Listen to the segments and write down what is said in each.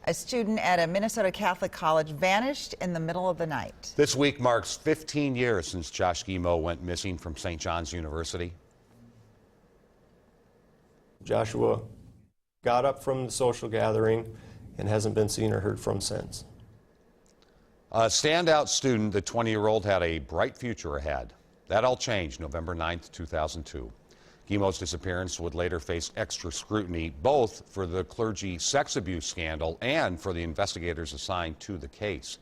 A student at a Minnesota Catholic college vanished in the middle of the night. This week marks 15 years since Josh Guimond went missing from St. John's University. Joshua got up from the social gathering and hasn't been seen or heard from since. A standout student, the 20-year-old had a bright future ahead. That all changed November 9th, 2002. Guimond's disappearance would later face extra scrutiny, both for the clergy sex abuse scandal and for the investigators assigned to the case.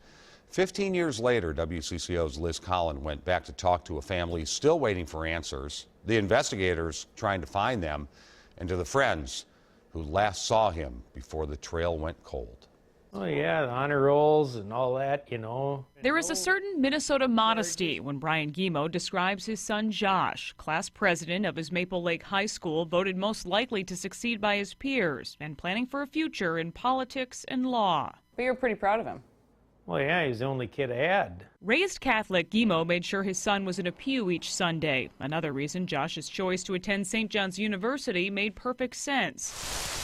15 years later, WCCO's Liz Collin went back to talk to a family still waiting for answers, the investigators trying to find them, and to the friends who last saw him before the trail went cold. Oh yeah, the honor rolls and all that, you know. There is a certain Minnesota modesty when Brian Guimond describes his son Josh. Class president of his Maple Lake High School, voted most likely to succeed by his peers and planning for a future in politics and law. But you're pretty proud of him. Well, yeah, he's the only kid I had. Raised Catholic, Guimond made sure his son was in a pew each Sunday. Another reason Josh's choice to attend St. John's University made perfect sense.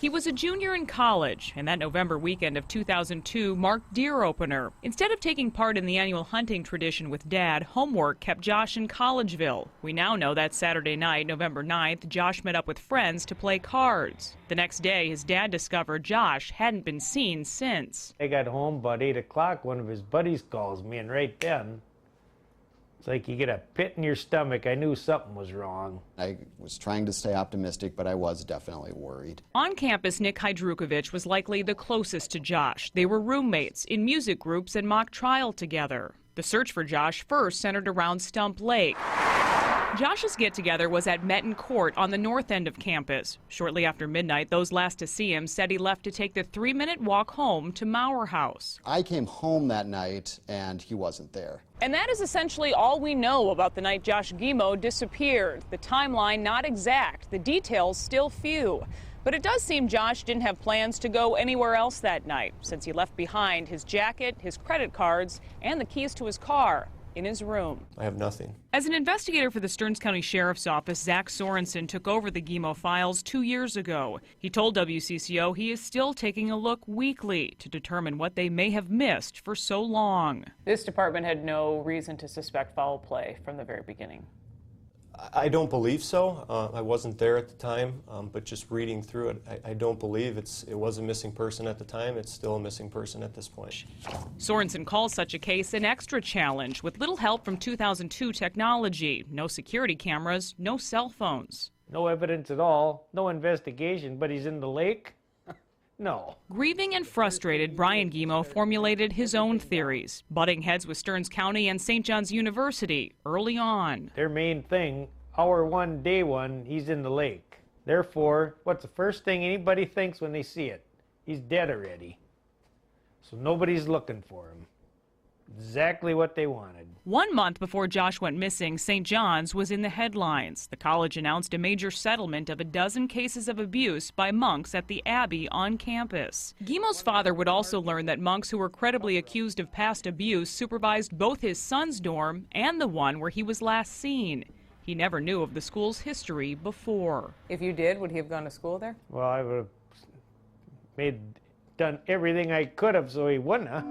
He was a junior in college, and that November weekend of 2002 marked deer opener. Instead of taking part in the annual hunting tradition with Dad, homework kept Josh in Collegeville. We now know that Saturday night, November 9th, Josh met up with friends to play cards. The next day, his dad discovered Josh hadn't been seen since. I got home about 8 o'clock, one of his buddies calls me, and right then, it's like you get a pit in your stomach. I knew something was wrong. I was trying to stay optimistic, but I was definitely worried. On campus, Nick Hydrukovich was likely the closest to Josh. They were roommates in music groups and mock trial together. The search for Josh first centered around Stump Lake. Josh's get-together was at Metten Court on the north end of campus. Shortly after midnight, those last to see him said he left to take the 3-minute walk home to Mauer House. I came home that night, and he wasn't there. And that is essentially all we know about the night Josh Guimond disappeared. The timeline not exact, the details still few. But it does seem Josh didn't have plans to go anywhere else that night, since he left behind his jacket, his credit cards, and the keys to his car in his room. I have nothing. As an investigator for the Stearns County Sheriff's Office, Zach Sorensen took over the Guimond files 2 years ago. He told WCCO he is still taking a look weekly to determine what they may have missed for so long. This department had no reason to suspect foul play from the very beginning. I don't believe so. I wasn't there at the time, but just reading through it, I don't believe it was a missing person at the time. It's still a missing person at this point. Sorensen calls such a case an extra challenge with little help from 2002 technology. No security cameras, no cell phones. No evidence at all, no investigation, but he's in the lake? No. Grieving and frustrated, Brian Guimond formulated his own theories, butting heads with Stearns County and St. John's University early on. Their main thing, hour 1, day 1, he's in the lake. Therefore, what's the first thing anybody thinks when they see it? He's dead already. So nobody's looking for him. Exactly what they wanted. 1 month before Josh went missing, St. John's was in the headlines. The college announced a major settlement of a dozen cases of abuse by monks at the Abbey on campus. Guimond's father would also learn that monks who were credibly accused of past abuse supervised both his son's dorm and the one where he was last seen. He never knew of the school's history before. If you did, would he have gone to school there? Well, I would have done everything I could have so he wouldn't have.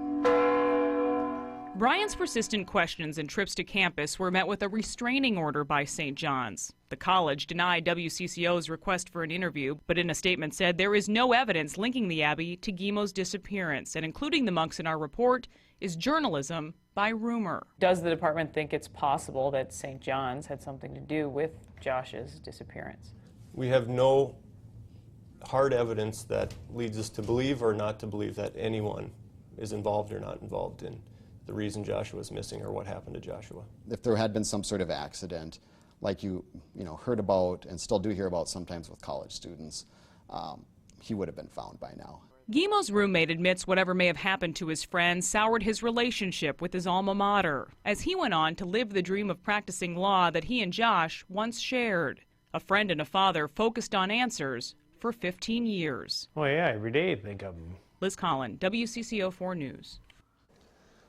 Brian's persistent questions and trips to campus were met with a restraining order by St. John's. The college denied WCCO's request for an interview, but in a statement said there is no evidence linking the Abbey to Guimond's disappearance, and including the monks in our report is journalism by rumor. Does the department think it's possible that St. John's had something to do with Josh's disappearance? We have no hard evidence that leads us to believe or not to believe that anyone is involved or not involved in the reason Joshua was missing or what happened to Joshua. If there had been some sort of accident, like you heard about and still do hear about sometimes with college students, he would have been found by now. Guimond's roommate admits whatever may have happened to his friend soured his relationship with his alma mater, as he went on to live the dream of practicing law that he and Josh once shared. A friend and a father focused on answers for 15 years. Oh yeah, every day I think of him. Liz Collin, WCCO 4 News.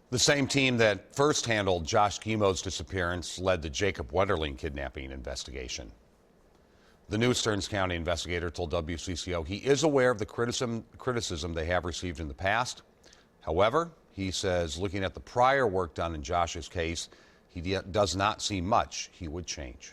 The same team that first handled Josh Guimond's disappearance led the Jacob Wetterling kidnapping investigation. The new Stearns County investigator told WCCO he is aware of the criticism they have received in the past. However, he says looking at the prior work done in Josh's case, he does not see much he would change.